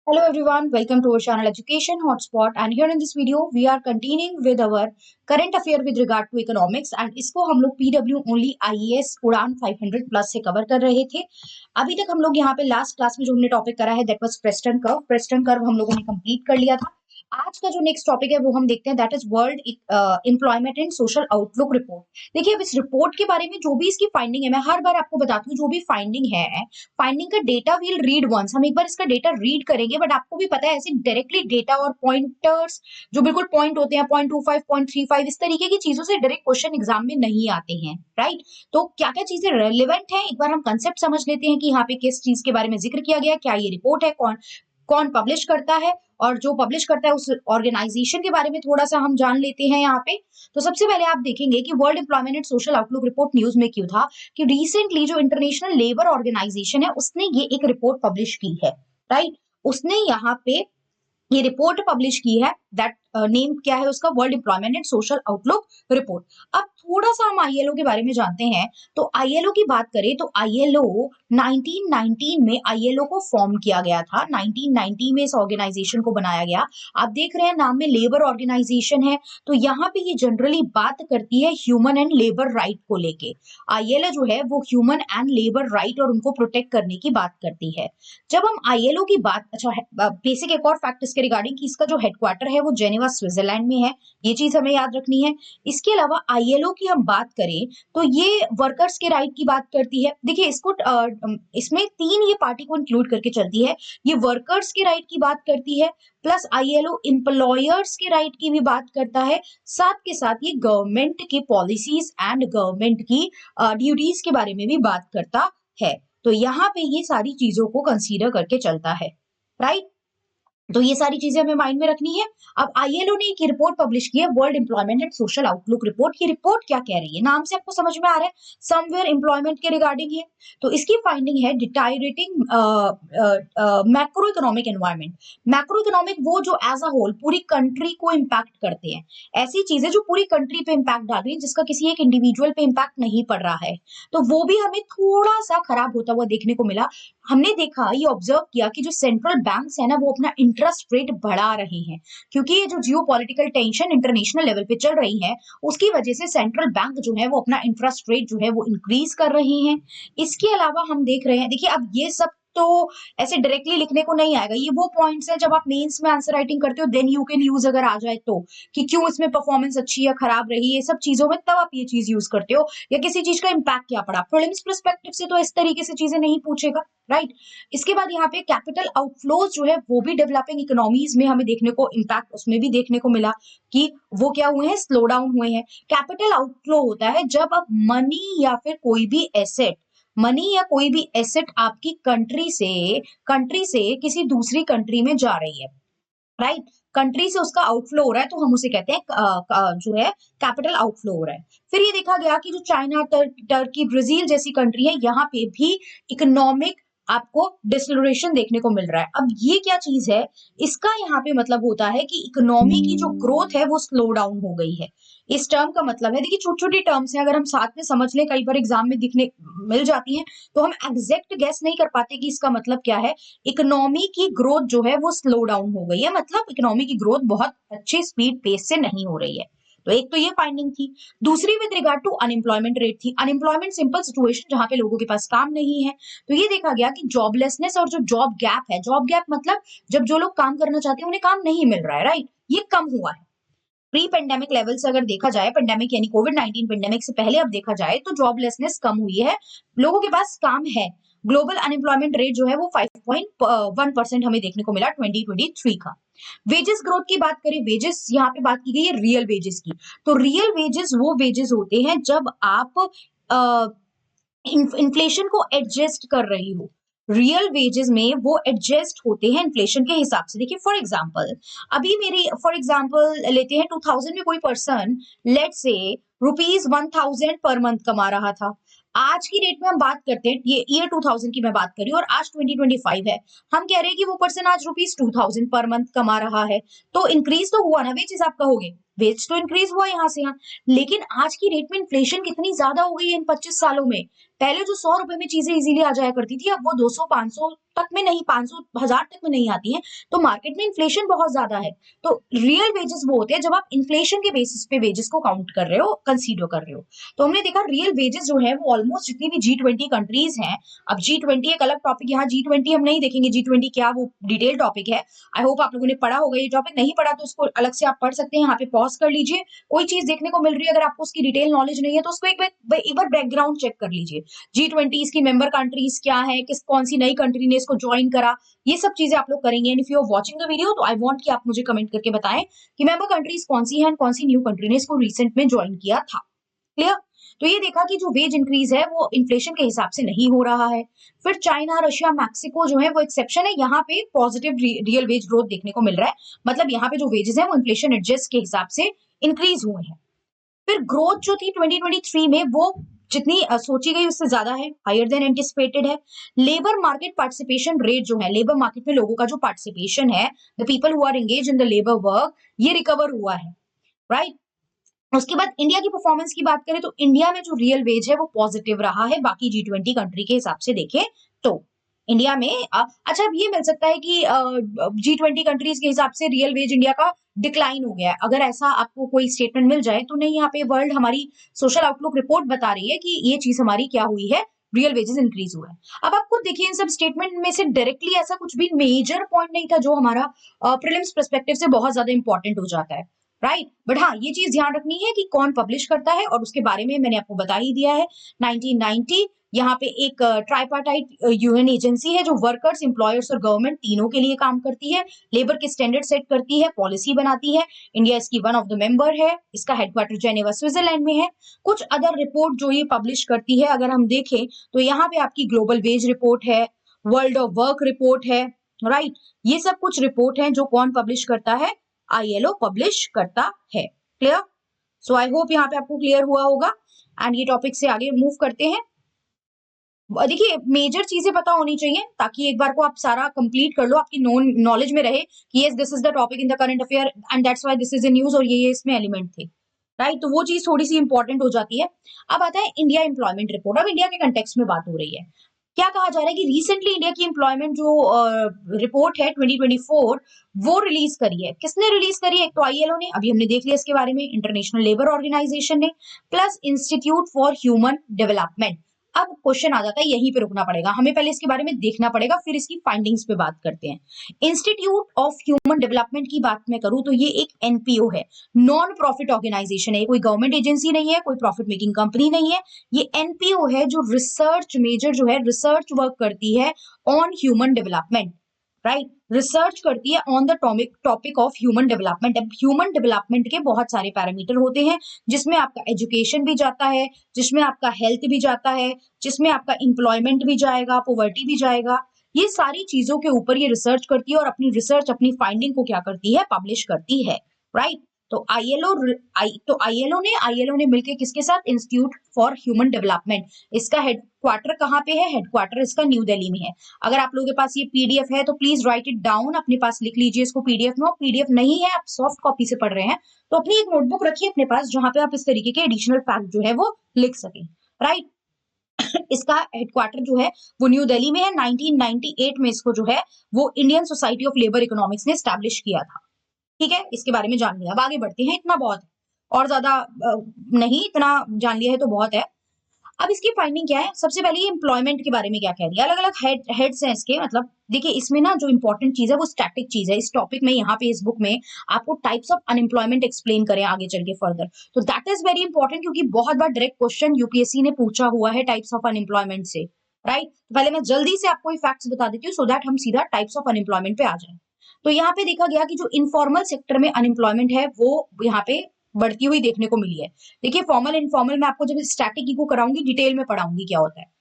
Hello everyone, welcome to our channel Education Hotspot and here in this video we are continuing with our current affair with regard to economics and इसको हम लोग PW only IAS उड़ान 500 plus से cover कर रहे थे। अभी तक हम लोग यहाँ पे लास्ट क्लास में जो हमने टॉपिक करा है दैट वाज प्रेस्टन कर्व हम लोगों ने कंप्लीट कर लिया था। आज का जो नेक्स्ट टॉपिक है वो हम देखते हैं that is world employment and social outlook report. देखिए अब इस रिपोर्ट के बारे में जो भी इसकी फाइंडिंग है मैं हर बार आपको बताती हूँ जो भी फाइंडिंग है फाइंडिंग का डेटा वील रीड वंस हम एक बार इसका डेटा रीड करेंगे बट आपको भी पता है ऐसे डायरेक्टली डेटा और पॉइंटर्स जो बिल्कुल पॉइंट होते हैं 0.25 0.35 इस तरीके की चीजों से डायरेक्ट क्वेश्चन एग्जाम में नहीं आते हैं राइट। तो क्या क्या चीजें रेलिवेंट है एक बार हम कंसेप्ट समझ लेते हैं कि यहाँ पे किस चीज के बारे में जिक्र किया गया, क्या ये रिपोर्ट है, कौन कौन पब्लिश करता है और जो पब्लिश करता है उस ऑर्गेनाइजेशन के बारे में थोड़ा सा हम जान लेते हैं यहाँ पे। तो सबसे पहले आप देखेंगे कि world employment and social outlook report news में क्यों था कि रिसेंटली जो इंटरनेशनल लेबर ऑर्गेनाइजेशन है उसने ये एक रिपोर्ट पब्लिश की है राइट। उसने यहाँ पे ये रिपोर्ट पब्लिश की है दैट नेम क्या है उसका, world employment and social outlook report. अब थोड़ा सा हम आईएलओ के बारे में जानते हैं तो आईएलओ की बात करें तो आईएलओ 1919 में आईएलओ को फॉर्म किया गया था। 1990 में इस ऑर्गेनाइजेशन को बनाया गया। आप देख रहे हैं नाम में लेबर ऑर्गेनाइजेशन है तो यहाँ पे ये जनरली बात करती है ह्यूमन एंड लेबर राइट को लेके। आईएलओ जो है वो ह्यूमन एंड लेबर राइट और उनको प्रोटेक्ट करने की बात करती है। जब हम आईएलओ की बात, अच्छा बेसिक एक और फैक्ट इसके रिगार्डिंग कि इसका जो हेडक्वार्टर है वो जेनेवा स्विट्जरलैंड में है, ये चीज हमें याद रखनी है। इसके अलावा आईएलओ की हम बात करें तो ये वर्कर्स के राइट की बात करती है। देखिए इसको इसमें तीन ये पार्टी को इंक्लूड करके चलती है। ये वर्कर्स के राइट की बात करती है प्लस आईएलओ एम्प्लॉयर्स के राइट की भी बात करता है, साथ के साथ ये गवर्नमेंट के पॉलिसीज एंड गवर्नमेंट की ड्यूटीज के बारे में भी बात करता है। तो यहाँ पे ये सारी चीजों को कंसीडर करके चलता है राइट। तो ये सारी चीजें हमें माइंड में रखनी है। अब आईएलओ ने एक रिपोर्ट पब्लिश की है world employment and social outlook report. ये रिपोर्ट क्या कह रही है, नाम से आपको समझ में आ रहा है समवेयर एम्प्लॉयमेंट के रिगार्डिंग है। तो इसकी फाइंडिंग है deteriorating macro economic environment. Macro economic वो जो एज अ होल पूरी कंट्री को इम्पैक्ट करते हैं, ऐसी चीजें जो पूरी कंट्री पे इम्पैक्ट डाल रही है जिसका किसी एक इंडिविजुअल पे इम्पैक्ट नहीं पड़ रहा है। तो वो भी हमें थोड़ा सा खराब होता हुआ देखने को मिला। हमने देखा, ये ऑब्जर्व किया कि जो सेंट्रल बैंक्स है ना वो अपना इंटरेस्ट रेट बढ़ा रहे हैं क्योंकि ये जो जियो पॉलिटिकल टेंशन इंटरनेशनल लेवल पे चल रही है उसकी वजह से सेंट्रल बैंक जो है वो अपना इंटरेस्ट रेट जो है वो इंक्रीज कर रहे हैं। इसके अलावा हम देख रहे हैं, देखिए अब ये सब तो ऐसे डायरेक्टली लिखने को नहीं आएगा, ये वो पॉइंट्स हैं जब आप मेंस में आंसर राइटिंग करते हो देन यू कैन यूज अगर आ जाए तो कि क्यों इसमें परफॉर्मेंस अच्छी या खराब रही, ये सब चीजों में तब आप ये चीज यूज करते हो या किसी चीज का इम्पैक्ट क्या पड़ा। प्रीलिम्स पर्सपेक्टिव से तो इस तरीके से चीजें नहीं पूछेगा राइट। इसके बाद यहाँ पे कैपिटल आउटफ्लोज जो है वो भी डेवलपिंग इकोनॉमीज में हमें देखने को इम्पैक्ट उसमें भी देखने को मिला कि वो क्या हुए हैं, स्लो डाउन हुए हैं। कैपिटल आउटफ्लो होता है जब आप मनी या फिर कोई भी एसेट, मनी या कोई भी एसेट आपकी कंट्री से किसी दूसरी कंट्री में जा रही है राइट। कंट्री से उसका आउटफ्लो हो रहा है तो हम उसे कहते हैं जो है कैपिटल आउटफ्लो हो रहा है। फिर ये देखा गया कि जो चाइना, टर्की, ब्राजील जैसी कंट्री है यहाँ पे भी इकोनॉमिक आपको डिसलोरेशन देखने को मिल रहा है। अब ये क्या चीज है, इसका यहाँ पे मतलब होता है कि इकोनॉमी की जो ग्रोथ है वो स्लो डाउन हो गई है। इस टर्म का मतलब है, देखिए छोटी छोटी टर्म्स हैं अगर हम साथ में समझ लें कई बार एग्जाम में दिखने मिल जाती हैं तो हम एग्जैक्ट गेस नहीं कर पाते कि इसका मतलब क्या है। इकोनॉमी की ग्रोथ जो है वो स्लो डाउन हो गई है, मतलब इकोनॉमी की ग्रोथ बहुत अच्छी स्पीड पेस से नहीं हो रही है। तो एक तो ये फाइंडिंग थी। दूसरी with regard to unemployment rate थी। अनएम्प्लॉयमेंट सिंपल सिचुएशन जहां पे लोगों के पास काम नहीं है। तो ये देखा गया कि जॉबलेसनेस और जो जॉब गैप है, जॉब गैप मतलब जब जो लोग काम करना चाहते हैं उन्हें काम नहीं मिल रहा है राइट, ये कम हुआ है। प्री पेंडेमिक लेवल से अगर देखा जाए, पेंडेमिक यानी कोविड-19 पेंडेमिक से पहले अब देखा जाए तो जॉबलेसनेस कम हुई है, लोगों के पास काम है। ग्लोबल अनएम्प्लॉयमेंट रेट जो है वो 5.1% हमें देखने को मिला 2023 का। वेजेस ग्रोथ की बात करें, वेजेस यहाँ पे बात की गई है रियल वेजेस की। तो रियल वेजेस वो वेजेस होते हैं जब आप इन्फ्लेशन को एडजस्ट कर रही हो। रियल वेजेस में वो एडजस्ट होते हैं इन्फ्लेशन के हिसाब से। देखिए फॉर एग्जांपल, अभी मेरी फॉर एग्जांपल लेते हैं 2000 में कोई पर्सन लेट से ₹1000 पर मंथ कमा रहा था। आज की डेट में हम बात करते हैं, ये ईयर 2000 की मैं बात कर रही हूँ और आज 2025 है, हम कह रहे हैं कि वो पर्सन आज ₹2000 पर मंथ कमा रहा है। तो इंक्रीज तो हुआ ना वेजेस, आप कहोगे वेज तो इंक्रीज हुआ यहाँ से यहाँ, लेकिन आज की डेट में इन्फ्लेशन कितनी ज्यादा हो गई है इन 25 सालों में। पहले जो ₹100 में चीजें इजीली आ जाया करती थी अब वो 200, 500, तक में नहीं, 500 1000 तक में नहीं आती हैं, तो मार्केट में इन्फ्लेशन बहुत ज्यादा है। तो रियल वेजेस वो होते हैं जब आप इन्फ्लेशन के बेसिस पे वेजेस को काउंट कर रहे हो, कंसीडर कर रहे हो। तो हमने देखा रियल वेजेस जो है वो ऑलमोस्ट जितनी भी G20 कंट्रीज हैं, अब G20 एक अलग टॉपिक, यहाँ G20 हम नहीं देखेंगे, G20 क्या वो डिटेल टॉपिक है। आई होप आप लोगों ने पढ़ा होगा ये टॉपिक, नहीं पढ़ा तो उसको अलग से आप पढ़ सकते हैं, यहाँ पे पॉज कर लीजिए। कोई चीज देखने को मिल रही है अगर आपको उसकी डिटेल नॉलेज नहीं है तो उसको एक बार बैकग्राउंड चेक कर लीजिए। G20 इसकी मेंबर कंट्रीज क्या है, कौन सी नई कंट्री ने इसको ज्वाइन करा, ये सब चीजें आप लोग करेंगे। And if you are watching the video तो आई वांट कि आप मुझे कमेंट करके बताएं कि मेंबर कंट्रीज कौन सी हैं, कौन सी न्यू कंट्री ने इसको रिसेंट में ज्वाइन किया था। क्लियर? तो ये देखा कि जो वेज इंक्रीज है वो इन्फ्लेशन के हिसाब से नहीं हो रहा है। फिर चाइना, रशिया, मैक्सिको जो है वो एक्सेप्शन है, यहाँ पे पॉजिटिव रियल वेज ग्रोथ देखने को मिल रहा है। मतलब यहाँ पे जो वेजेस है वो इन्फ्लेशन एडजस्ट के हिसाब से इंक्रीज हुए हैं। फिर ग्रोथ जो थी 2023 में वो जितनी सोची गई उससे ज्यादा है, हायर देन एंटिसिपेटेड है। लेबर मार्केट पार्टिसिपेशन रेट जो है, लेबर मार्केट में लोगों का जो पार्टिसिपेशन है, the people who are engage in the labour work, ये रिकवर हुआ है, राइट। उसके बाद इंडिया की परफॉर्मेंस की बात करें तो इंडिया में जो रियल वेज है वो पॉजिटिव रहा है बाकी G20 कंट्री के हिसाब से देखें तो। इंडिया में अच्छा, अब ये मिल सकता है कि G20 कंट्रीज के हिसाब से रियल वेज इंडिया का डिक्लाइन हो गया है, अगर ऐसा आपको कोई स्टेटमेंट मिल जाए तो नहीं। यहाँ पे वर्ल्ड हमारी सोशल आउटलुक रिपोर्ट बता रही है कि ये चीज हमारी क्या हुई है, रियल वेजेस इंक्रीज हुआ है। अब आप खुद देखिए इन सब स्टेटमेंट में से डायरेक्टली ऐसा कुछ भी मेजर पॉइंट नहीं था जो हमारा प्रीलिम्स पर्सपेक्टिव से बहुत ज्यादा इंपॉर्टेंट हो जाता है, राइट। बट हाँ, ये चीज ध्यान रखनी है कि कौन पब्लिश करता है और उसके बारे में मैंने आपको बता ही दिया है। 1990 यहाँ पे एक ट्राइपार्टाइट यूएन एजेंसी है जो वर्कर्स, एम्प्लॉयर्स और गवर्नमेंट तीनों के लिए काम करती है, लेबर के स्टैंडर्ड सेट करती है, पॉलिसी बनाती है। इंडिया इसकी वन ऑफ द मेंबर है, इसका हेडक्वार्टर जेनेवा स्विट्जरलैंड में है। कुछ अदर रिपोर्ट जो ये पब्लिश करती है अगर हम देखें तो यहाँ पे आपकी ग्लोबल वेज रिपोर्ट है, वर्ल्ड ऑफ वर्क रिपोर्ट है, राइट। ये सब कुछ रिपोर्ट है जो कौन पब्लिश करता है, ILO पब्लिश करता है। क्लियर? सो आई होप यहाँ पे आपको क्लियर हुआ होगा। एंड ये टॉपिक से आगे मूव करते हैं। देखिए मेजर चीजें पता होनी चाहिए ताकि एक बार को आप सारा कंप्लीट कर लो, आपकी नॉलेज में रहे कि yes this is the topic in the current affair and that's why this is in news, और ये इसमें एलिमेंट थे, राइट। तो वो चीज थोड़ी सी इंपॉर्टेंट हो जाती है। अब आता है इंडिया एम्प्लॉयमेंट रिपोर्ट। अब इंडिया के कंटेक्स्ट में बात हो रही है, क्या कहा जा रहा है कि रिसेंटली इंडिया की एम्प्लॉयमेंट जो रिपोर्ट है 2024 वो रिलीज करी है। किसने रिलीज करी है? एक तो ILO ने, अभी हमने देख लिया इसके बारे में, इंटरनेशनल लेबर ऑर्गेनाइजेशन ने, plus institute for human development. अब क्वेश्चन आ जाता है, यहीं पे रुकना पड़ेगा हमें, पहले इसके बारे में देखना पड़ेगा फिर इसकी फाइंडिंग्स पे बात करते हैं। इंस्टीट्यूट ऑफ ह्यूमन डेवलपमेंट की बात मैं करूं तो ये एक NPO है, नॉन प्रॉफिट ऑर्गेनाइजेशन है, कोई गवर्नमेंट एजेंसी नहीं है, कोई प्रॉफिट मेकिंग कंपनी नहीं है। ये NPO है जो रिसर्च मेजर जो है रिसर्च वर्क करती है on human development, right. Research करती है on the topic of human development. अब ह्यूमन डेवलपमेंट के बहुत सारे पैरामीटर होते हैं जिसमें आपका एजुकेशन भी जाता है, जिसमें आपका हेल्थ भी जाता है, जिसमें आपका एम्प्लॉयमेंट भी जाएगा, पॉवर्टी भी जाएगा। ये सारी चीजों के ऊपर ये रिसर्च करती है और अपनी रिसर्च, अपनी फाइंडिंग को क्या करती है, पब्लिश करती है, राइट। तो ILO ने मिलकर किसके साथ, इंस्टीट्यूट फॉर ह्यूमन डेवलपमेंट। इसका हेडक्वार्टर कहाँ पे है? हेडक्वार्टर इसका न्यू दिल्ली में है। अगर आप लोगों के पास ये PDF है तो प्लीज राइट इट डाउन, अपने पास लिख लीजिए इसको PDF में। और PDF नहीं है, आप सॉफ्ट कॉपी से पढ़ रहे हैं तो अपनी एक नोटबुक रखिए अपने पास जहां पे आप इस तरीके के एडिशनल फैक्ट जो है वो लिख सके, राइट। इसका हेडक्वार्टर जो है वो न्यू दिल्ली में है। 1998 में इसको जो है वो Indian society of labour economics ने स्टैब्लिश किया था। ठीक है, इसके बारे में जान लिया। अब आगे बढ़ते हैं, इतना बहुत है, और ज्यादा नहीं, इतना जान लिया है तो बहुत है। अब इसकी फाइंडिंग क्या है? सबसे पहले ये एम्प्लॉयमेंट के बारे में क्या कह रही है, अलग अलग हेड्स हैं इसके। मतलब देखिए इसमें ना जो इंपॉर्टेंट चीज है वो स्टैटिक चीज है। इस टॉपिक में यहाँ पे इस बुक में आपको टाइप्स ऑफ अनएम्प्लॉयमेंट एक्सप्लेन करें आगे चल के फर्दर, तो दैट इज वेरी इंपॉर्टेंट क्योंकि बहुत बार डायरेक्ट क्वेश्चन UPSC ने पूछा हुआ है टाइप्स ऑफ अनएम्प्लॉयमेंट से, राइट। तो पहले मैं जल्दी से आपको फैक्ट्स बता देती हूँ सो दैट हम सीधा टाइप्स ऑफ अनएम्प्लॉयमेंट पे आ जाए। तो यहाँ पे देखा गया कि जो इनफॉर्मल सेक्टर में अनएम्प्लॉयमेंट है वो यहाँ पे बढ़ती हुई देखने को मिली है। देखिए फॉर्मल इनफॉर्मल मैं आपको जब स्टैटिक इको कराऊंगी डिटेल में पढ़ाऊंगी क्या होता है।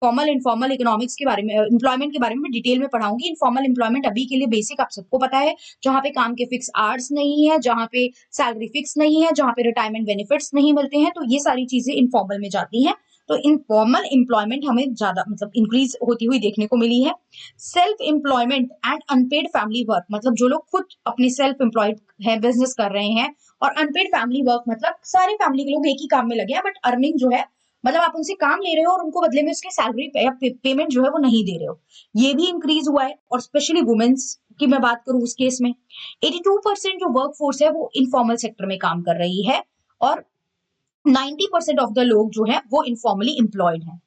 फॉर्मल इनफॉर्मल इकोनॉमिक्स के बारे में, एम्प्लॉयमेंट के बारे में डिटेल में पढ़ाऊंगी। इनफॉर्मल एम्प्लॉयमेंट अभी के लिए बेसिक आप सबको पता है, जहां पे काम के फिक्स आवर्स नहीं है, जहां पे सैलरी फिक्स नहीं है, जहां पे रिटायरमेंट बेनिफिट्स नहीं मिलते हैं, तो ये सारी चीजें इनफॉर्मल में जाती हैं। तो इनफॉर्मल एम्प्लॉयमेंट हमें ज्यादा मतलब इंक्रीज होती हुई देखने को मिली है। Self employment and unpaid family work, मतलब जो लोग खुद अपने सेल्फ एम्प्लॉयड है, बिजनेस कर रहे हैं, और अनपेड फैमिली वर्क मतलब सारे फैमिली के लोग एक ही काम में लगे हैं बट अर्निंग जो है मतलब आप उनसे काम ले रहे हो और उनको बदले में उसके सैलरी या पेमेंट जो है वो नहीं दे रहे हो, ये भी इंक्रीज हुआ है। और स्पेशली वुमेन्स की मैं बात करूं उस केस में 82% जो वर्क फोर्स है वो इनफॉर्मल सेक्टर में काम कर रही है और 90% ऑफ द लोग जो है वो इनफॉर्मली एम्प्लॉयड है।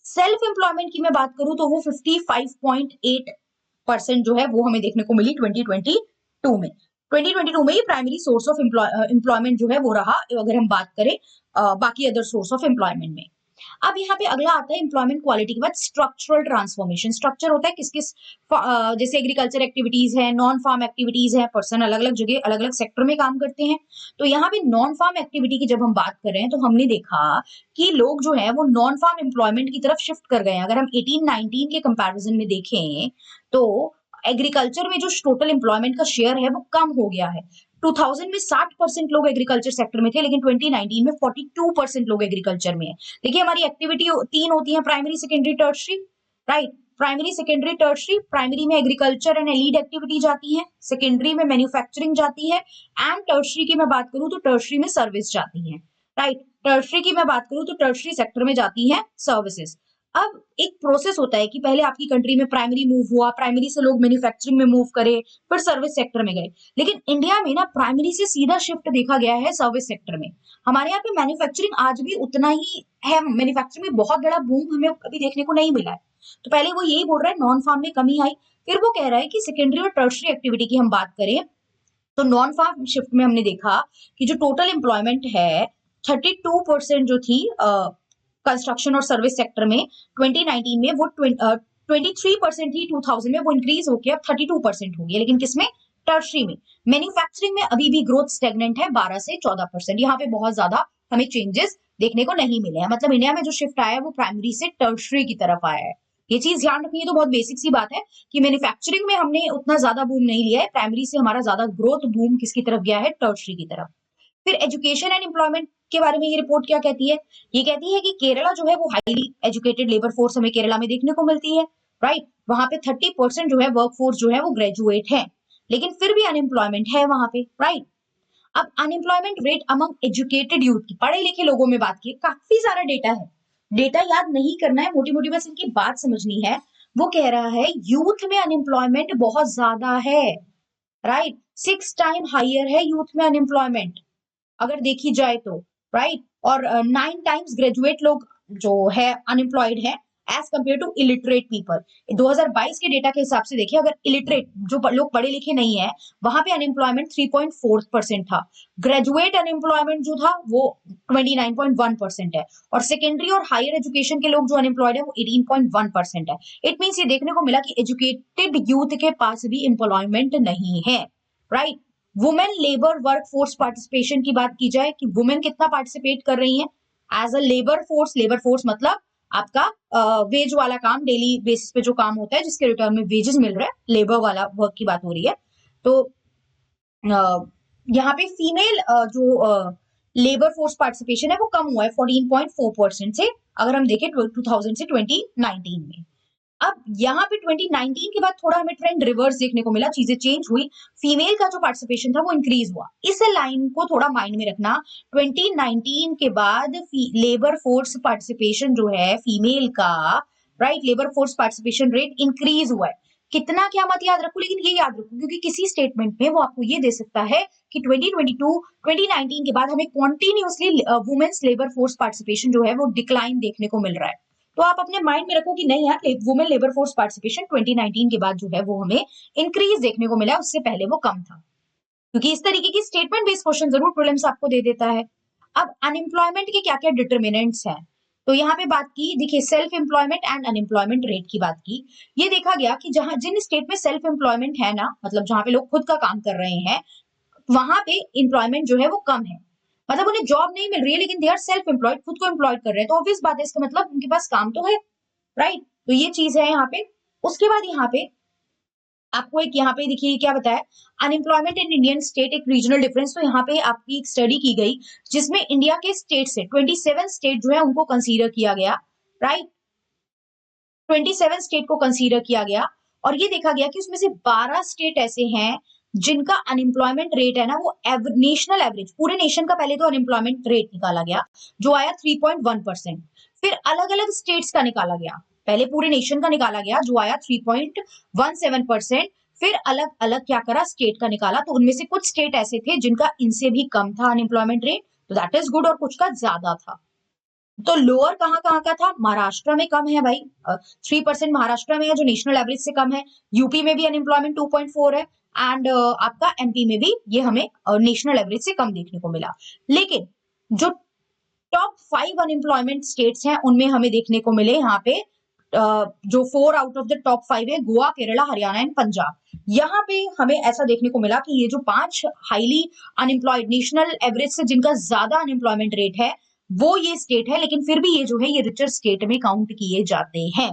सेल्फ एम्प्लॉयमेंट की मैं बात करूं तो वो 55.8% जो है वो हमें देखने को मिली 2022 में। 2022 में ये प्राइमरी सोर्स ऑफ एम्प्लॉयमेंट जो है वो रहा, अगर हम बात करें बाकी अदर सोर्स ऑफ एम्प्लॉयमेंट में। अब यहाँ पे अगला आता है एम्प्लॉयमेंट क्वालिटी के बाद स्ट्रक्चरल ट्रांसफॉर्मेशन। स्ट्रक्चर होता है किस किस जैसे एग्रीकल्चर एक्टिविटीज है, नॉन फार्म एक्टिविटीज है, पर्सन अलग अलग जगह अलग अलग सेक्टर में काम करते हैं। तो यहाँ पे नॉन फार्म एक्टिविटी की जब हम बात कर रहे हैं तो हमने देखा कि लोग जो है वो नॉन फार्म एम्प्लॉयमेंट की तरफ शिफ्ट कर गए हैं। अगर हम 18-19 के कंपैरिजन में देखें तो एग्रीकल्चर में जो टोटल एम्प्लॉयमेंट का शेयर है वो कम हो गया है। 2000 में 60% लोग एग्रीकल्चर सेक्टर में थे, लेकिन 2019 में 42% लोग एग्रीकल्चर में है। देखिए हमारी एक्टिविटी तीन होती है, primary secondary tertiary, right. Primary secondary tertiary, primary में एग्रीकल्चर एंड एलीड एक्टिविटी जाती है, सेकेंडरी में मैन्युफैक्चरिंग जाती है, एंड टर्शरी की मैं बात करूं तो टर्शरी में सर्विस जाती है, राइट। टर्शरी की मैं बात करूं तो टर्शरी सेक्टर में जाती है सर्विसेज। अब एक प्रोसेस होता है कि पहले आपकी कंट्री में प्राइमरी मूव हुआ, प्राइमरी से लोग मैन्युफैक्चरिंग में मूव करे, फिर सर्विस सेक्टर में गए। लेकिन इंडिया में ना प्राइमरी से सीधा शिफ्ट देखा गया है सर्विस सेक्टर में। हमारे यहाँ पे मैन्युफैक्चरिंग आज भी उतना ही है, मैन्युफैक्चरिंग में बहुत बड़ा बूम हमें कभी देखने को नहीं मिला है। तो पहले वो यही बोल रहा है नॉन फार्म में कमी आई, फिर वो कह रहा है कि सेकेंडरी और टर्शरी एक्टिविटी की हम बात करें तो नॉन फार्म शिफ्ट में हमने देखा कि जो टोटल एम्प्लॉयमेंट है 32% जो थी कंस्ट्रक्शन और सर्विस सेक्टर में 2019 में, वो 23% थी 2000 में, वो इंक्रीज होकर अब 32% हो गई। लेकिन किसमें? टर्शरी में। मैन्युफैक्चरिंग में अभी भी ग्रोथ स्टेगनेंट है 12 से 14%। यहाँ पे बहुत ज्यादा हमें चेंजेस देखने को नहीं मिले हैं। मतलब इंडिया में जो शिफ्ट आया है वो प्राइमरी से टर्शरी की तरफ आया है। ये चीज ध्यान रखनी है, तो बहुत बेसिक सी बात है कि मैन्युफैक्चरिंग में हमने उतना ज्यादा बूम नहीं लिया है, प्राइमरी से हमारा ज्यादा ग्रोथ बूम किसकी तरफ गया है? टर्शरी की तरफ। फिर एजुकेशन एंड एम्प्लॉयमेंट के बारे में ये रिपोर्ट क्या कहती है? ये कहती है कि केरला जो है वो हाईली एजुकेटेड लेबर फोर्स हमें केरला में देखने को मिलती है, राइट। वहां पे 30% जो है वर्क फोर्स जो है वो ग्रेजुएट है, लेकिन फिर भी अनएम्प्लॉयमेंट है वहां पे, राइट। अब unemployment rate among educated youth की, पढ़े लिखे लोगों में बात की, काफी सारा डेटा है, डेटा याद नहीं करना है, मोटी मोटी बस इनकी बात समझनी है। वो कह रहा है यूथ में अनएम्प्लॉयमेंट बहुत ज्यादा है, राइट। 6 टाइम हाइयर है यूथ में अनएम्प्लॉयमेंट अगर देखी जाए तो, राइट। और 9 टाइम्स ग्रेजुएट लोग जो है अनएम्प्लॉयड है as compare to illiterate people. 2022 के डेटा के हिसाब से देखिए, अगर इलिटरेट जो लोग पढ़े लिखे नहीं है वहां पे अनएम्प्लॉयमेंट 3.4% था, ग्रेजुएट अनएम्प्लॉयमेंट जो था वो 29.1% है, और सेकेंडरी और हायर एजुकेशन के लोग जो अनएम्प्लॉयड है वो 18.1% है। इट मीन्स ये देखने को मिला कि एजुकेटेड यूथ के पास भी एम्प्लॉयमेंट नहीं है, right. Women labour work force participation की बात की जाए कि वुमेन कितना पार्टिसिपेट कर रही हैं as a labour force. Labour force मतलब आपका वेज वाला काम, डेली बेसिस पे जो काम होता है जिसके रिटर्न में वेजेस मिल रहा है, लेबर वाला वर्क की बात हो रही है। तो यहाँ पे फीमेल जो लेबर फोर्स पार्टिसिपेशन है वो कम हुआ है 14.4% से, अगर हम देखें 2000 से 2019 में। अब यहाँ पे 2019 के बाद थोड़ा हमें ट्रेंड रिवर्स देखने को मिला, चीजें चेंज हुई, फीमेल का जो पार्टिसिपेशन था वो इंक्रीज हुआ। इस लाइन को थोड़ा माइंड में रखना, 2019 के बाद लेबर फोर्स पार्टिसिपेशन जो है फीमेल का, right, labour force participation rate increase हुआ है। कितना क्या मत याद रखो, लेकिन ये याद रखो क्योंकि किसी स्टेटमेंट में वो आपको ये दे सकता है कि 2022 2019 के बाद हमें continuously women's labour force participation जो है वो डिक्लाइन देखने को मिल रहा है। तो आप अपने माइंड में रखो कि नहीं यार, वुमेन लेबर फोर्स पार्टिसिपेशन 2019 के बाद जो है वो हमें इंक्रीज देखने को मिला, उससे पहले वो कम था। क्योंकि इस तरीके की स्टेटमेंट बेस्ड क्वेश्चन जरूर प्रीलिम्स आपको दे देता है। अब अनएम्प्लॉयमेंट के क्या क्या डिटर्मिनेंट्स हैं, तो यहाँ पे बात की, देखिए self employment and unemployment rate की बात की। ये देखा गया कि जहां जिन स्टेट में सेल्फ एम्प्लॉयमेंट है ना, मतलब जहां पे लोग खुद का काम कर रहे हैं, वहां पे एम्प्लॉयमेंट जो है वो कम है। मतलब उन्हें जॉब नहीं मिल रही है लेकिन दे आर सेल्फ एम्प्लॉयड, खुद को एम्प्लॉयड कर रहे हैं, तो ऑब्वियस बात है इसका मतलब उनके पास काम तो है, राइट। तो ये चीज है यहाँ पे। उसके बाद यहाँ पे आपको एक यहाँ पे देखिए क्या बताया, अनएम्प्लॉयमेंट इन इंडियन स्टेट, एक रीजनल डिफरेंस। तो यहाँ पे आपकी एक स्टडी की गई जिसमें इंडिया के स्टेट से 27 स्टेट जो है उनको कंसीडर किया गया, राइट। 27 स्टेट को कंसीडर किया गया और ये देखा गया कि उसमें से 12 स्टेट ऐसे हैं जिनका अनएम्प्लॉयमेंट रेट है ना वो नेशनल एवरेज, पूरे नेशन का पहले तो अनएम्प्लॉयमेंट रेट निकाला गया जो आया 3.1%। फिर अलग अलग स्टेट्स का निकाला गया, पहले पूरे नेशन का निकाला गया जो आया 3.17%। फिर अलग अलग क्या करा, स्टेट का निकाला, तो उनमें से कुछ स्टेट ऐसे थे जिनका इनसे भी कम था अनएम्प्लॉयमेंट रेट, तो दैट इज गुड, और कुछ का ज्यादा था। तो लोअर कहाँ का था, महाराष्ट्र में कम है भाई, 3% महाराष्ट्र में है जो नेशनल एवरेज से कम है। यूपी में भी अनएम्प्लॉयमेंट 2.4 है, एंड आपका एमपी में भी ये हमें नेशनल एवरेज से कम देखने को मिला। लेकिन जो टॉप 5 अनएम्प्लॉयमेंट स्टेट्स हैं उनमें हमें देखने को मिले यहाँ पे जो 4 आउट ऑफ द टॉप 5 है, गोवा, केरला, हरियाणा एंड पंजाब। यहाँ पे हमें ऐसा देखने को मिला कि ये जो 5 हाईली अनएम्प्लॉयड नेशनल एवरेज से जिनका ज्यादा अनएम्प्लॉयमेंट रेट है वो ये स्टेट है, लेकिन फिर भी ये जो है ये रिचर स्टेट में काउंट किए जाते हैं,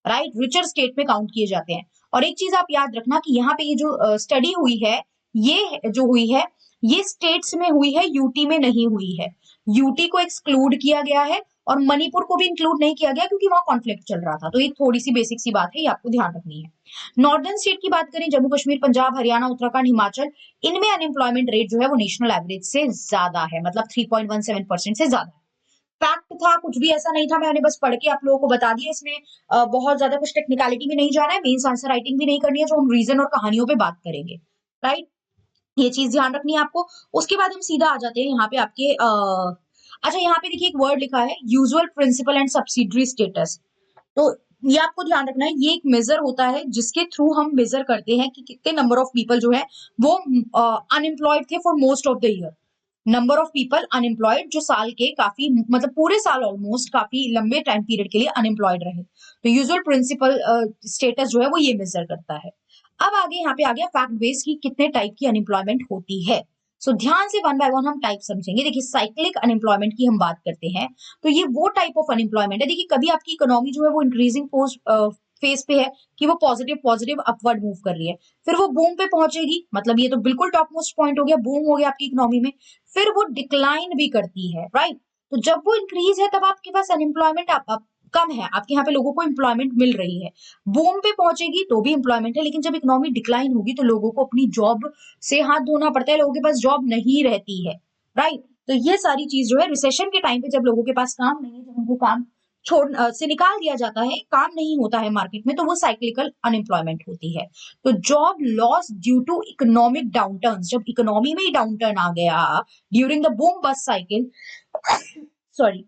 राइट, रिचर स्टेट में काउंट किए जाते हैं। और एक चीज आप याद रखना कि यहाँ पे ये जो स्टडी हुई है, ये जो हुई है ये स्टेट्स में हुई है, यूटी में नहीं हुई है। यूटी को एक्सक्लूड किया गया है और मणिपुर को भी इंक्लूड नहीं किया गया क्योंकि वहां कॉन्फ्लिक्ट चल रहा था, तो ये थोड़ी सी बेसिक सी बात है, ये आपको ध्यान रखनी है। नॉर्दर्न स्टेट की बात करें, जम्मू कश्मीर, पंजाब, हरियाणा, उत्तराखंड, हिमाचल, इनमें अनएम्प्लॉयमेंट रेट जो है वो नेशनल एवरेज से ज्यादा है, मतलब 3.17% से ज्यादा है। फैक्ट था, कुछ भी ऐसा नहीं था, मैंने बस पढ़ के आप लोगों को बता दिया। इसमें बहुत ज्यादा कुछ टेक्निकलिटी भी नहीं जाना है, मेंस आंसर राइटिंग भी नहीं करनी है, जो हम रीजन और कहानियों पे बात करेंगे, राइट, ये चीज ध्यान रखनी है आपको। उसके बाद हम सीधा आ जाते हैं यहाँ पे आपके अच्छा, यहाँ पे देखिए एक वर्ड लिखा है usual principal and subsidiary status. तो ये आपको ध्यान रखना है, ये एक मेजर होता है जिसके थ्रू हम मेजर करते हैं कि कितने नंबर ऑफ पीपल जो है वो अनएम्प्लॉयड थे for most of the year. Number of people unemployed जो साल के काफी, मतलब पूरे साल ऑलमोस्ट काफी लंबे टाइम पीरियड के लिए अनएम्प्लॉयड रहे, तो यूजुअल प्रिंसिपल स्टेटस जो है वो ये मेजर करता है। अब आगे यहाँ पे आ गया फैक्ट बेस की कितने टाइप की अनएम्प्लॉयमेंट होती है। सो ध्यान से वन बाय वन हम टाइप समझेंगे। देखिए साइक्लिक अनएम्प्लॉयमेंट की हम बात करते हैं, तो ये वो टाइप ऑफ अनएम्प्लॉयमेंट है, देखिए कभी आपकी इकोनॉमी जो है वो इंक्रीजिंग फेज पे है कि वो पॉजिटिव पॉजिटिव अपवर्ड मूव कर रही है, फिर वो बूम पे पहुंचेगी, मतलब ये तो बिल्कुल टॉप मोस्ट पॉइंट हो गया, बूम हो गया आपकी इकोनॉमी में, फिर वो डिक्लाइन भी करती है, राइट। तो जब वो इंक्रीज है तब आपके पास अनएम्प्लॉयमेंट कम है, आपके यहाँ पे लोगों को एम्प्लॉयमेंट मिल रही है, बूम पे पहुंचेगी तो भी एम्प्लॉयमेंट है, लेकिन जब इकोनॉमी डिक्लाइन होगी तो लोगों को अपनी जॉब से हाथ धोना पड़ता है, लोगों के पास जॉब नहीं रहती है, राइट। तो ये सारी चीज जो है रिसेशन के टाइम पे जब लोगों के पास काम नहीं है, जब उनको काम छोड़ से निकाल दिया जाता है, काम नहीं होता है मार्केट में, तो वो साइक्लिकल अनएम्प्लॉयमेंट होती है। तो job loss due to economic downturn, जब इकोनॉमी में ही डाउनटर्न आ गया during the boom bust cycle, sorry,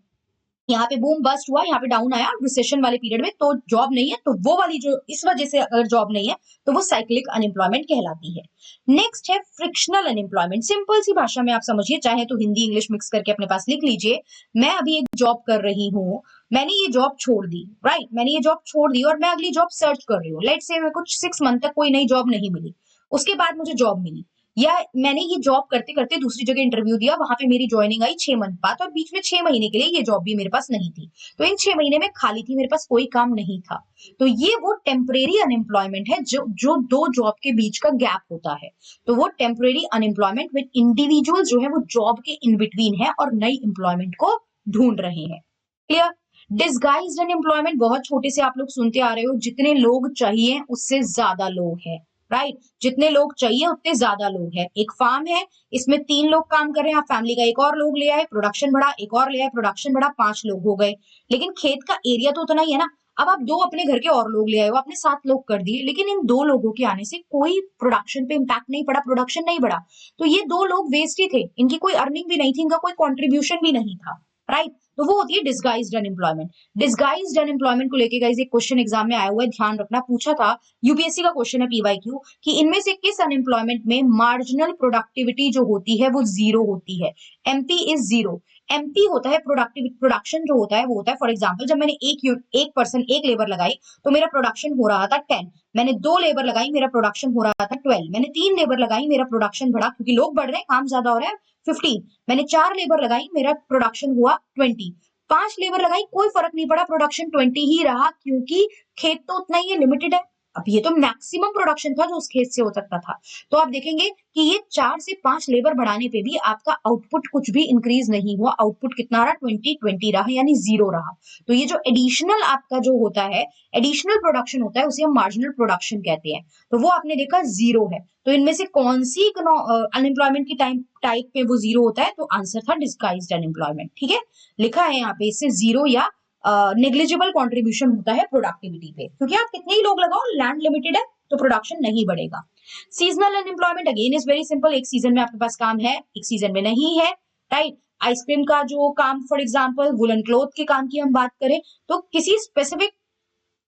यहाँ पे बूम बस्ट हुआ, यहाँ पे डाउन आया रिसेशन वाले पीरियड में, तो जॉब नहीं है, तो वो वाली जो इस वजह से अगर जॉब नहीं है तो वो साइक्लिक अनएम्प्लॉयमेंट कहलाती है। नेक्स्ट है फ्रिक्शनल अनएम्प्लॉयमेंट। सिंपल सी भाषा में आप समझिए, चाहे तो हिंदी इंग्लिश मिक्स करके अपने पास लिख लीजिए। मैं अभी एक जॉब कर रही हूँ, मैंने ये जॉब छोड़ दी, राइट, मैंने ये जॉब छोड़ दी और मैं अगली जॉब सर्च कर रही हूँ, लेट्स से मैं कुछ 6 मंथ तक कोई नई जॉब नहीं मिली, उसके बाद मुझे जॉब मिली, या मैंने ये जॉब करते करते दूसरी जगह इंटरव्यू दिया, वहां पे मेरी ज्वाइनिंग आई 6 मंथ बाद, और बीच में 6 महीने के लिए ये जॉब भी मेरे पास नहीं थी, तो इन 6 महीने में खाली थी, मेरे पास कोई काम नहीं था। तो ये वो टेम्परेरी अनएम्प्लॉयमेंट है जो जो दो जॉब के बीच का गैप होता है, तो वो टेम्परेरी अनएम्प्लॉयमेंट विद इंडिविजुअल जो है वो जॉब के इन बिटवीन है और नई एम्प्लॉयमेंट को ढूंढ रहे हैं। क्लियर। डिस्गाइज्ड अनएम्प्लॉयमेंट बहुत छोटे से आप लोग सुनते आ रहे हो, जितने लोग चाहिए उससे ज्यादा लोग हैं, राइट, जितने लोग चाहिए उतने ज्यादा लोग हैं। एक फार्म है, इसमें 3 लोग काम कर रहे हैं, आप फैमिली का एक और लोग ले आए, प्रोडक्शन बढ़ा, एक और ले आए, प्रोडक्शन बढ़ा, 5 लोग हो गए, लेकिन खेत का एरिया तो उतना ही है ना। अब आप 2 अपने घर के और लोग ले आए हो, आपने 7 लोग कर दिए, लेकिन इन 2 लोगों के आने से कोई प्रोडक्शन पे इम्पैक्ट नहीं पड़ा, प्रोडक्शन नहीं बढ़ा, तो ये 2 लोग वेस्ट ही थे, इनकी कोई अर्निंग भी नहीं थी, इनका कोई कॉन्ट्रीब्यूशन भी नहीं था, राइट। तो वो होती है डिस्गाइज्ड अनएम्प्लॉयमेंट। डिस्गाइज्ड अनएम्प्लॉयमेंट को लेके गाइस एक क्वेश्चन एग्जाम में आया हुआ है, ध्यान रखना, पूछा था, यूपीएससी का क्वेश्चन है पीवाईक्यू, कि इनमें से किस अनएम्प्लॉयमेंट में मार्जिनल प्रोडक्टिविटी जो होती है वो 0 होती है। MP is 0। एमपी होता है प्रोडक्टिविटी, प्रोडक्शन जो होता है वो होता है, फॉर एग्जाम्पल जब मैंने एक लेबर लगाई तो मेरा प्रोडक्शन हो रहा था 10, मैंने 2 लेबर लगाई मेरा प्रोडक्शन हो रहा था 12, मैंने 3 लेबर लगाई मेरा प्रोडक्शन बढ़ा क्योंकि लोग बढ़ रहे हैं, काम ज्यादा हो रहा है, 15, मैंने 4 लेबर लगाई मेरा प्रोडक्शन हुआ 20, 5 लेबर लगाई कोई फर्क नहीं पड़ा, प्रोडक्शन 20 ही रहा क्योंकि खेत तो उतना ही है, लिमिटेड है, अब ये तो मैक्सिमम प्रोडक्शन था जो उस खेत से हो सकता था। तो आप देखेंगे कि ये 4 से 5 लेबर बढ़ाने पे भी आपका आउटपुट कुछ भी इंक्रीज नहीं हुआ। आउटपुट कितना रहा? 20 रहा, यानी जीरो रहा। तो ये जो एडिशनल आपका जो होता है, एडिशनल प्रोडक्शन होता है, उसे हम मार्जिनल प्रोडक्शन कहते हैं। तो वो आपने देखा जीरो है। तो इनमें से कौन सी अनएम्प्लॉयमेंट की टाइप पे वो जीरो होता है? तो आंसर था डिस्गाइज्ड अनएम्प्लॉयमेंट। ठीक है, लिखा है यहाँ पे, इससे जीरो या नेग्लिजिबल कंट्रीब्यूशन होता है प्रोडक्टिविटी पे, क्योंकि आप कितने ही लोग लगाओ, लैंड लिमिटेड है तो प्रोडक्शन नहीं बढ़ेगा। Seasonal unemployment again is very simple, एक सीजन में आपके पास काम है, एक सीजन में नहीं है, राइट। आइसक्रीम का जो काम, फॉर एग्जाम्पल वुलन क्लोथ के काम की हम बात करें, तो किसी स्पेसिफिक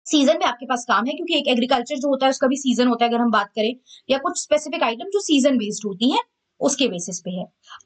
सीजन में आपके पास काम है, क्योंकि एक एग्रीकल्चर जो होता है उसका भी सीजन होता है अगर हम बात करें, या कुछ स्पेसिफिक आइटम जो सीजन बेस्ड होती है उसके बेसिस पे है।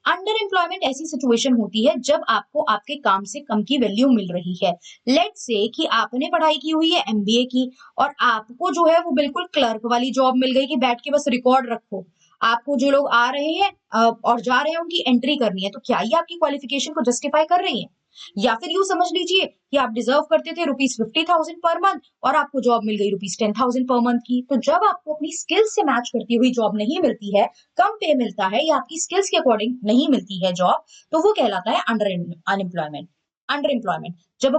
अंडर एम्प्लॉयमेंट ऐसी सिचुएशन होती है जब आपको आपके काम से कम की वैल्यू मिल रही है। लेट्स से कि आपने पढ़ाई की हुई है एमबीए की, और आपको जो है वो बिल्कुल क्लर्क वाली जॉब मिल गई कि बैठ के बस रिकॉर्ड रखो। आपको जो लोग आ रहे हैं और जा रहे हैं उनकी एंट्री करनी है, तो क्या ये आपकी क्वालिफिकेशन को जस्टिफाई कर रही है? या फिर यूं समझ लीजिए कि आप डिजर्व करते थे ₹50,000 पर मंथ और आपको जॉब मिल गई ₹10,000 पर मंथ की। तो जब आपको अपनी स्किल्स से मैच करती हुई जॉब नहीं मिलती है, कम पे मिलता है, या आपकी स्किल्स के अकॉर्डिंग नहीं मिलती है जॉब, तो वो कहलाता है अंडर अनएम्प्लॉयमेंट। अंडर एम्प्लॉयमेंट जब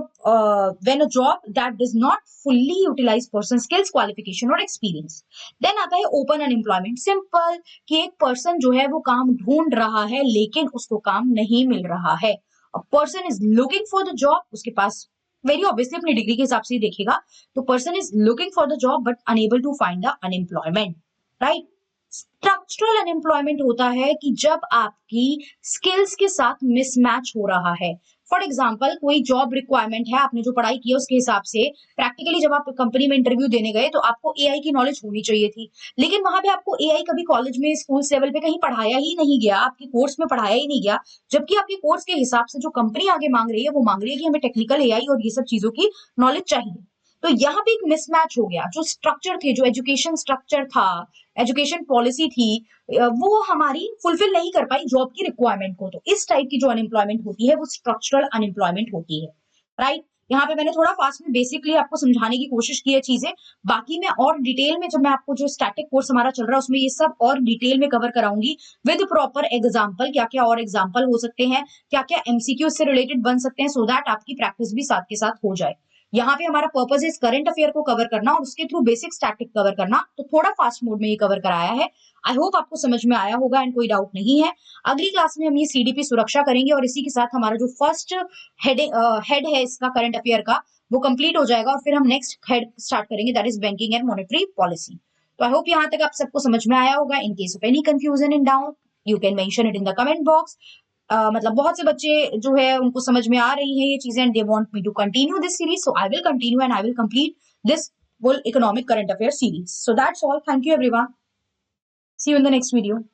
when a job that does not fully utilise person skills, qualification और एक्सपीरियंस। देन आता है ओपन अनएम्प्लॉयमेंट। सिंपल, कि एक पर्सन जो है वो काम ढूंढ रहा है लेकिन उसको काम नहीं मिल रहा है। A person is looking for the job, उसके पास वेरी ऑब्वियसली अपनी डिग्री के हिसाब से ही देखेगा, तो person is looking for the job but unable to find the unemployment, right. Structural unemployment होता है कि जब आपकी स्किल्स के साथ मिसमैच हो रहा है। फॉर एग्जाम्पल, कोई जॉब रिक्वायरमेंट है, आपने जो पढ़ाई की है उसके हिसाब से प्रैक्टिकली जब आप कंपनी में इंटरव्यू देने गए तो आपको एआई की नॉलेज होनी चाहिए थी, लेकिन वहां पे आपको एआई कभी कॉलेज में, स्कूल लेवल पे कहीं पढ़ाया ही नहीं गया, आपके कोर्स में पढ़ाया ही नहीं गया। जबकि आपके कोर्स के हिसाब से जो कंपनी आगे मांग रही है वो मांग रही है कि हमें टेक्निकल एआई और ये सब चीजों की नॉलेज चाहिए। तो यहाँ पे एक मिसमैच हो गया। जो स्ट्रक्चर थे, जो एजुकेशन स्ट्रक्चर था, एजुकेशन पॉलिसी थी, वो हमारी फुलफिल नहीं कर पाई जॉब की रिक्वायरमेंट को। तो इस टाइप की जो अनएम्प्लॉयमेंट होती है वो स्ट्रक्चरल अनएम्प्लॉयमेंट होती है, राइट। यहाँ पे मैंने थोड़ा फास्ट में बेसिकली आपको समझाने की कोशिश की है चीजें। बाकी मैं और डिटेल में, जब मैं आपको जो स्टैटिक कोर्स हमारा चल रहा है उसमें ये सब और डिटेल में कवर कराऊंगी विद प्रॉपर एग्जाम्पल, क्या क्या और एग्जाम्पल हो सकते हैं, क्या क्या एमसीक्यू से रिलेटेड बन सकते हैं, सो दैट आपकी प्रैक्टिस भी साथ के साथ हो जाए। यहाँ पे हमारा पर्पस है करंट अफेयर को कवर करना और उसके थ्रू बेसिक स्टैटिक कवर करना, तो थोड़ा फास्ट मोड में ये कवर कराया है। आई होप आपको समझ में आया होगा एंड कोई डाउट नहीं है। अगली क्लास में हम ये सीडीपी सुरक्षा करेंगे और इसी के साथ हमारा जो फर्स्ट हेड है इसका करंट अफेयर का, वो कंप्लीट हो जाएगा और फिर हम नेक्स्ट हेड स्टार्ट करेंगे, that is banking and monetary policy. तो आई होप यहाँ तक आप सबको समझ में आया होगा। In case of any confusion in doubt, you can mention it in the comment box. मतलब बहुत से बच्चे जो है उनको समझ में आ रही है ये चीजें and they want me to continue this series, so I will continue and I will complete this full economic current affairs series. So that's all. Thank you everyone. See you in the next video.